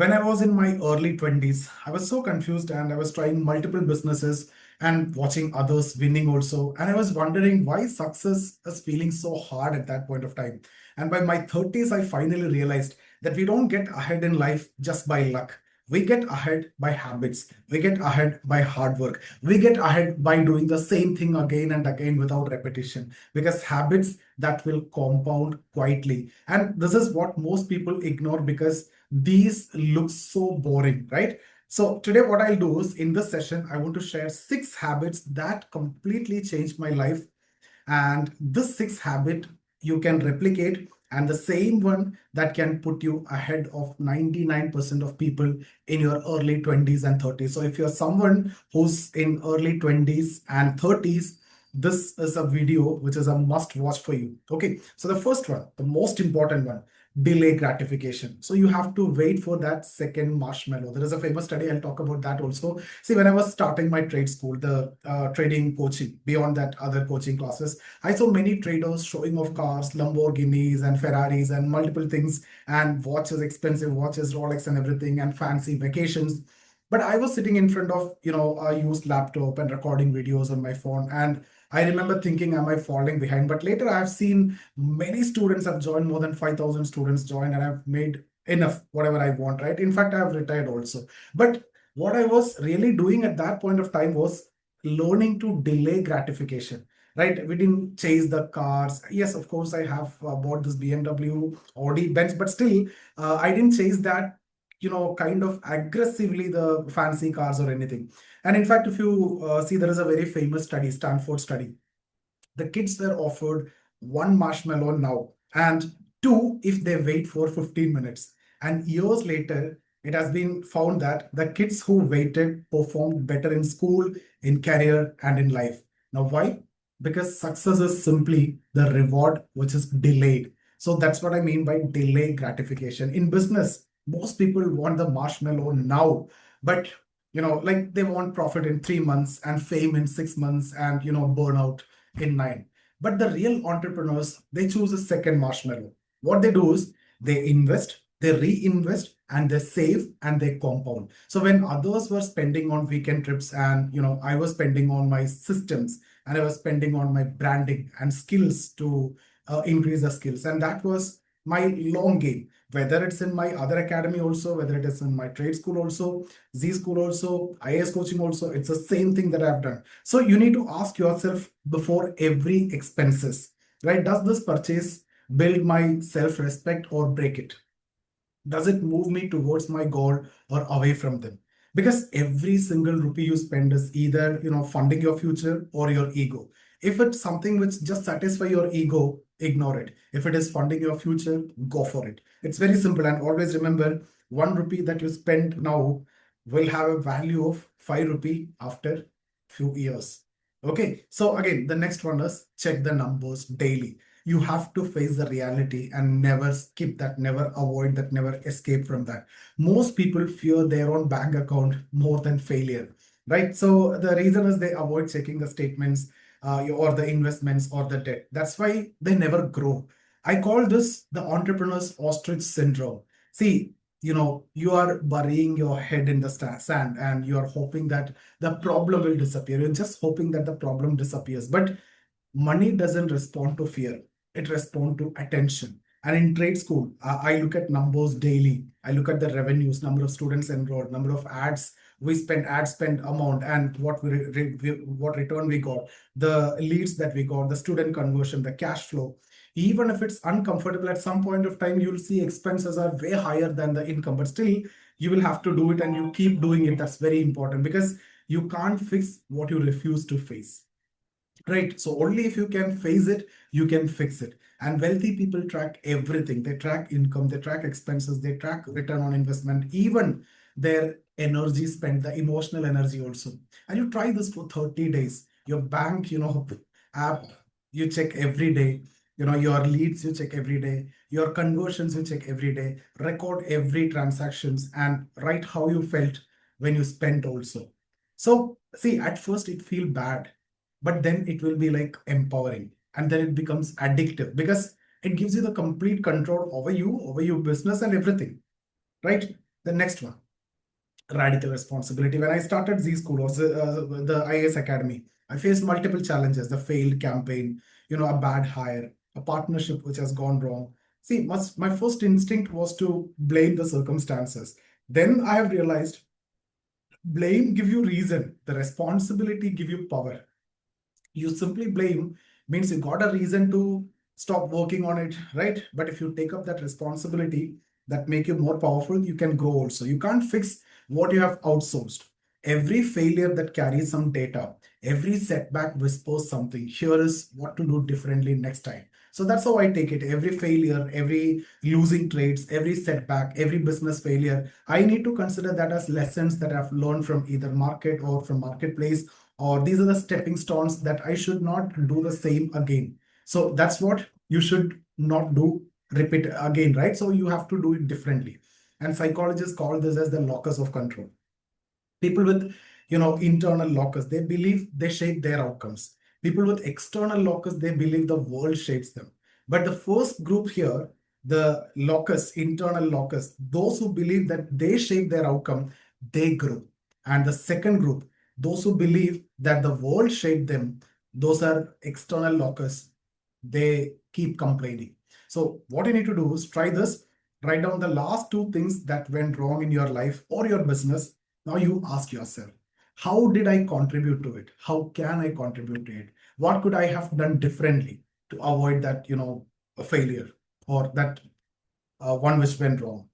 When I was in my early 20s, I was so confused and I was trying multiple businesses and watching others winning also. And I was wondering why success is feeling so hard at that point of time. And by my 30s, I finally realized that we don't get ahead in life just by luck. We get ahead by habits. We get ahead by hard work. We get ahead by doing the same thing again and again without repetition. Because habits that will compound quietly. And this is what most people ignore because these look so boring, right? So today what I'll do is in this session, I want to share 6 habits that completely changed my life. And this 6 habit you can replicate and the same one that can put you ahead of 99% of people in your early 20s and 30s. So if you're someone who's in early 20s and 30s, this is a video which is a must watch for you. Okay, so the first one, the most important one, delay gratification. So you have to wait for that second marshmallow. There is a famous study, I'll talk about that also. See, when I was starting my trade school, the trading coaching, beyond that other coaching classes, I saw many traders showing off cars, Lamborghinis and Ferraris and multiple things and watches, expensive watches, Rolex and everything, and fancy vacations. But I was sitting in front of, a used laptop and recording videos on my phone. And I remember thinking, am I falling behind? But later I've seen many students have joined, more than 5,000 students joined, and I've made enough, whatever I want, right? In fact, I have retired also. But what I was really doing at that point of time was learning to delay gratification, right? We didn't chase the cars. Yes, of course, I have bought this BMW, Audi, Benz, but still, I didn't chase that, kind of aggressively the fancy cars or anything. And in fact, if you see, there is a very famous study, Stanford study. The kids were offered one marshmallow now and two if they wait for 15 minutes. And years later, it has been found that the kids who waited performed better in school, in career, and in life. Now, why? Because success is simply the reward which is delayed. So that's what I mean by delay gratification. In business, most people want the marshmallow now, but like they want profit in 3 months and fame in 6 months and burnout in 9. But the real entrepreneurs, they choose a second marshmallow. What they do is they invest, they reinvest, and they save and they compound. So when others were spending on weekend trips and I was spending on my systems and I was spending on my branding and skills to increase the skills. And that was my long game, whether it's in my other academy also, whether it is in my trade school also, Z school also, IAS coaching also, it's the same thing that I've done. So you need to ask yourself before every expenses, right? Does this purchase build my self-respect or break it? Does it move me towards my goal or away from them? Because every single rupee you spend is either funding your future or your ego. If it's something which just satisfy your ego, ignore it. If it is funding your future, go for it. It's very simple. And always remember, 1 rupee that you spend now will have a value of 5 rupee after few years. Okay, so again, the next one is check the numbers daily. You have to face the reality and never skip that, never avoid that, never escape from that. Most people fear their own bank account more than failure, right? So the reason is they avoid checking the statements or the investments or the debt. That's why they never grow. I call this the entrepreneur's ostrich syndrome. See, you are burying your head in the sand and you are hoping that the problem will disappear. You're just hoping that the problem disappears. But money doesn't respond to fear, it responds to attention. And in trade school, I look at numbers daily. I look at the revenues, number of students enrolled, number of ads we spent, ad spend amount, and what return we got, the leads that we got, the student conversion, the cash flow. Even if it's uncomfortable at some point of time, you'll see expenses are way higher than the income, but still you will have to do it and you keep doing it. That's very important because you can't fix what you refuse to face. Right. So only if you can face it, you can fix it. And wealthy people track everything. They track income, they track expenses, they track return on investment, even their energy spent, the emotional energy also. And you try this for 30 days. Your bank, app, you check every day. Your leads, you check every day. Your conversions, you check every day. Record every transactions and write how you felt when you spent also. So see, at first it feel bad, but then it will be like empowering and then it becomes addictive because it gives you the complete control over you, over your business and everything, right? The next one, radical responsibility. When I started Z School or the IAS Academy, I faced multiple challenges: the failed campaign, a bad hire, a partnership which has gone wrong. See, my first instinct was to blame the circumstances. Then I have realized blame give you reason, the responsibility give you power. You simply blame means you got a reason to stop working on it, right? But if you take up that responsibility, that make you more powerful, you can grow also. You can't fix what you have outsourced. Every failure that carries some data, every setback whispers something. Here is what to do differently next time. So that's how I take it. Every failure, every losing trades, every setback, every business failure, I need to consider that as lessons that I've learned from either market or from marketplace, or these are the stepping stones that I should not do the same again. So that's what you should not do, repeat again, right? So you have to do it differently. And psychologists call this as the locus of control. People with internal locus, they believe they shape their outcomes. People with external locus, they believe the world shapes them. But the first group here, the locus, internal locus, those who believe that they shape their outcome, they grow. And the second group, those who believe that the world shaped them, those are external locus, they keep complaining. So what you need to do is try this. Write down the last two things that went wrong in your life or your business. Now you ask yourself, how did I contribute to it? How can I contribute to it? What could I have done differently to avoid that, a failure or that one which went wrong?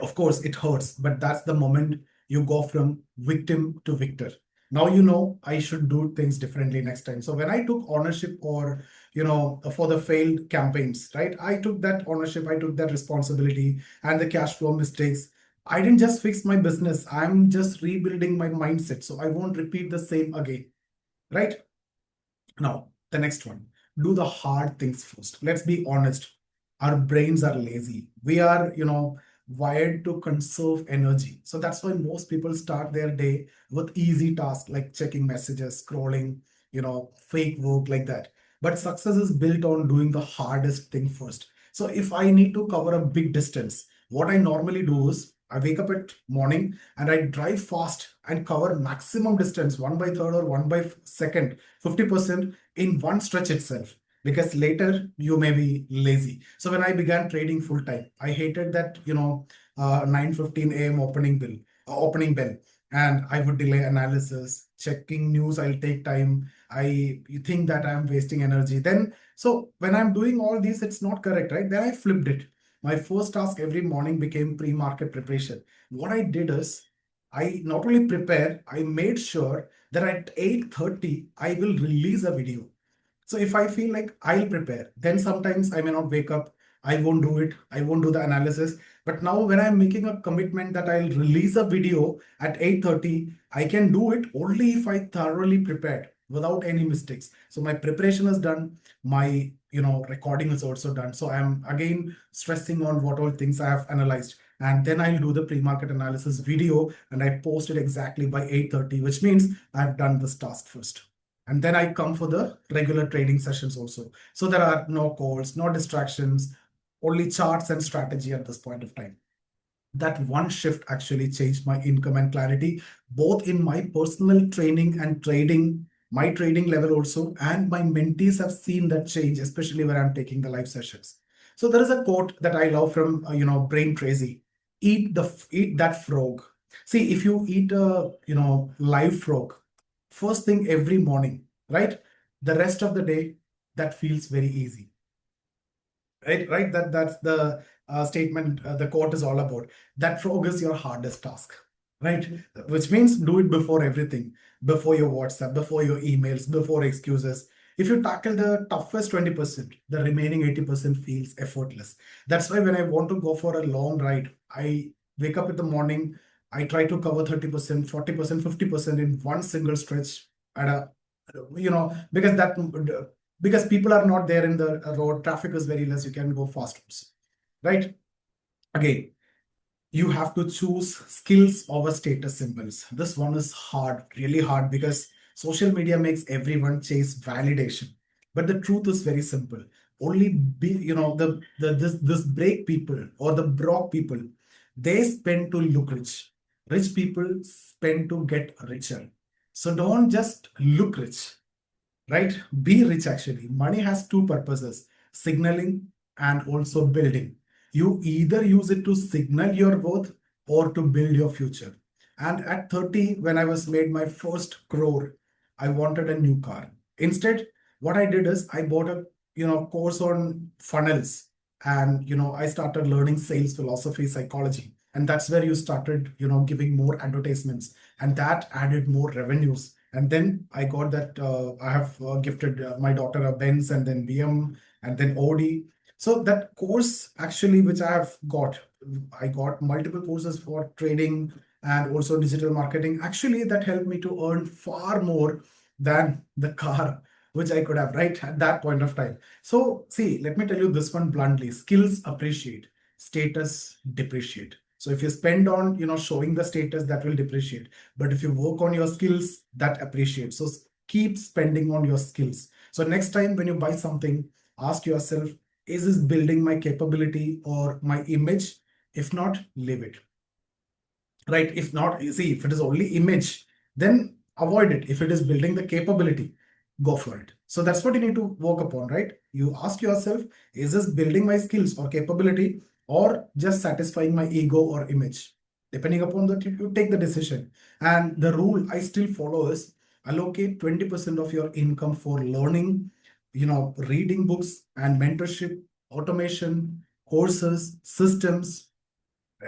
Of course, it hurts, but that's the moment you go from victim to victor. Now you know I should do things differently next time. So when I took ownership or for the failed campaigns, right? I took that ownership, I took that responsibility and the cash flow mistakes. I didn't just fix my business. I'm just rebuilding my mindset. So I won't repeat the same again. Right? Now, the next one, do the hard things first. Let's be honest. Our brains are lazy. We are, wired to conserve energy. So that's why most people start their day with easy tasks like checking messages, scrolling, fake work like that. But success is built on doing the hardest thing first. So if I need to cover a big distance, what I normally do is I wake up at morning and I drive fast and cover maximum distance, 1/3 or 1/2, 50% in one stretch itself, because later you may be lazy. So when I began trading full time, I hated that 9:15 a.m. opening bell, and I would delay analysis, checking news. I'll take time. You think that I'm wasting energy. Then so when I'm doing all these, it's not correct, right? Then I flipped it. My first task every morning became pre-market preparation. What I did is I not only prepare, I made sure that at 8:30 I will release a video. So if I feel like I'll prepare, then sometimes I may not wake up, I won't do it, I won't do the analysis. But now when I'm making a commitment that I'll release a video at 8:30, I can do it only if I thoroughly prepared without any mistakes. So my preparation is done, my recording is also done. So I'm again stressing on what all things I have analyzed. And then I'll do the pre-market analysis video and I post it exactly by 8:30, which means I've done this task first. And then I come for the regular trading sessions also. So there are no calls, no distractions, only charts and strategy at this point of time. That one shift actually changed my income and clarity, both in my personal training and trading, my trading level also, and my mentees have seen that change, especially when I'm taking the live sessions. So there is a quote that I love from Brain Tracy: eat that frog. See, if you eat a live frog first thing every morning, right? The rest of the day, that feels very easy, right? That's the statement. The quote is all about. That frog is your hardest task, right? Which means do it before everything, before your WhatsApp, before your emails, before excuses. If you tackle the toughest 20%, the remaining 80% feels effortless. That's why when I want to go for a long ride, I wake up in the morning, I try to cover 30%, 40%, 50% in one single stretch at a, because people are not there in the road, traffic is very less, you can go fast, right? Again, you have to choose skills over status symbols. This one is hard, really hard, because social media makes everyone chase validation. But the truth is very simple. Only be, the this break people or the broke people, They spend to look rich. Rich people spend to get richer. So don't just look rich, right? Be rich actually. Money has two purposes: signaling and also building. You either use it to signal your worth or to build your future. And at 30, when I was made my first crore, I wanted a new car. Instead, what I did is I bought a course on funnels, and I started learning sales philosophy, psychology. And that's where you started giving more advertisements, and that added more revenues. And then I got that I have gifted my daughter a Benz, and then BM, and then Audi. So that course actually, which I got multiple courses for trading and also digital marketing. Actually, that helped me to earn far more than the car which I could have, right, at that point of time. So see, let me tell you this one bluntly: skills appreciate, status depreciate. So if you spend on showing the status, that will depreciate. But if you work on your skills, that appreciates. So keep spending on your skills. So next time when you buy something, ask yourself, is this building my capability or my image? If not, leave it. Right? If not, you see, if it is only image, then avoid it. If it is building the capability, go for it. So that's what you need to work upon, right? You ask yourself, is this building my skills or capability, or just satisfying my ego or image? Depending upon that, you take the decision. And the rule I still follow is allocate 20% of your income for learning, reading books and mentorship, automation, courses, systems.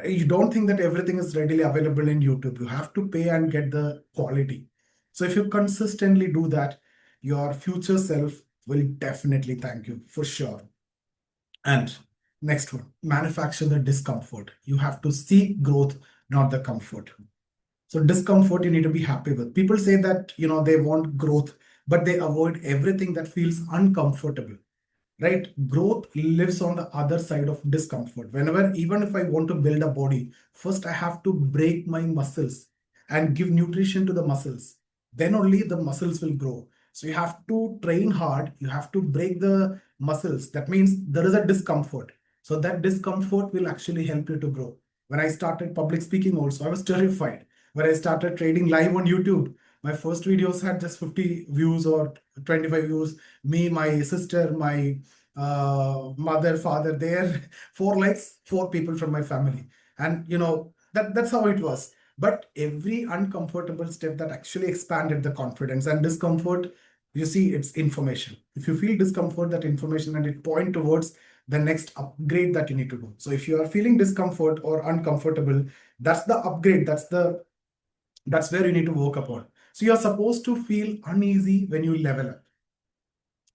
You don't think that everything is readily available in YouTube. You have to pay and get the quality. So if you consistently do that, your future self will definitely thank you for sure. And next one, manufacture the discomfort. You have to seek growth, not the comfort. So discomfort you need to be happy with. People say that they want growth, but they avoid everything that feels uncomfortable, right? Growth lives on the other side of discomfort. Whenever, even if I want to build a body, first I have to break my muscles and give nutrition to the muscles. Then only the muscles will grow. So you have to train hard, you have to break the muscles. That means there is a discomfort. So that discomfort will actually help you to grow. When I started public speaking also, I was terrified. When I started trading live on YouTube, my first videos had just 50 views or 25 views. Me, my sister, my mother, father, there, four likes, four people from my family. And that's how it was. But every uncomfortable step that actually expanded the confidence. And discomfort, you see, it's information. If you feel discomfort, that information, and it point towards the next upgrade that you need to do. So if you are feeling discomfort or uncomfortable, that's the upgrade. That's where you need to work upon. So you're supposed to feel uneasy when you level up.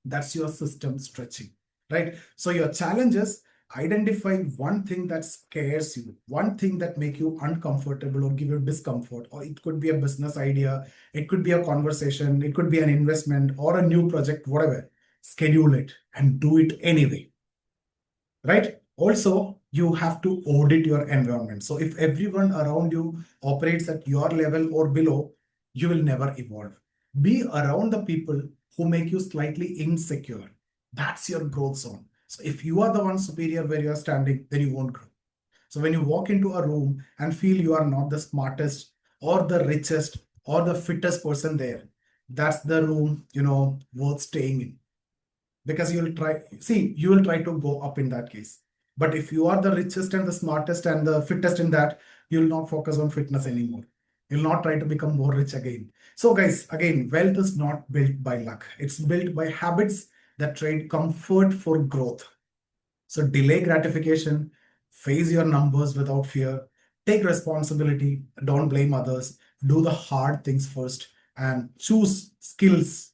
That's your system stretching, right? So your challenge is identify one thing that scares you, one thing that make you uncomfortable or give you discomfort. Or it could be a business idea, it could be a conversation, it could be an investment or a new project, whatever. Schedule it and do it anyway, right? Also, you have to audit your environment. So if everyone around you operates at your level or below, you will never evolve. Be around the people who make you slightly insecure. That's your growth zone. So if you are the one superior where you are standing, then you won't grow. So when you walk into a room and feel you are not the smartest or the richest or the fittest person there, that's the room, worth staying in, because you will try to go up in that case. But if you are the richest and the smartest and the fittest in that, you will not focus on fitness anymore. You'll not try to become more rich again. So guys, again, wealth is not built by luck. It's built by habits that trade comfort for growth. So delay gratification, face your numbers without fear, take responsibility, don't blame others, do the hard things first, and choose skills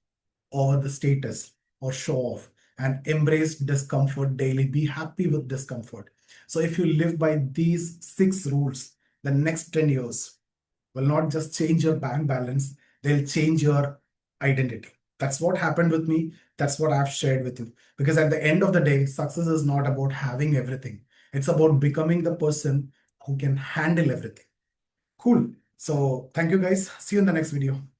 over the status or show off, and embrace discomfort daily. Be happy with discomfort. So if you live by these 6 rules, the next 10 years will not just change your bank balance, they'll change your identity. That's what happened with me. That's what I've shared with you. Because at the end of the day, success is not about having everything. It's about becoming the person who can handle everything. Cool. So thank you guys. See you in the next video.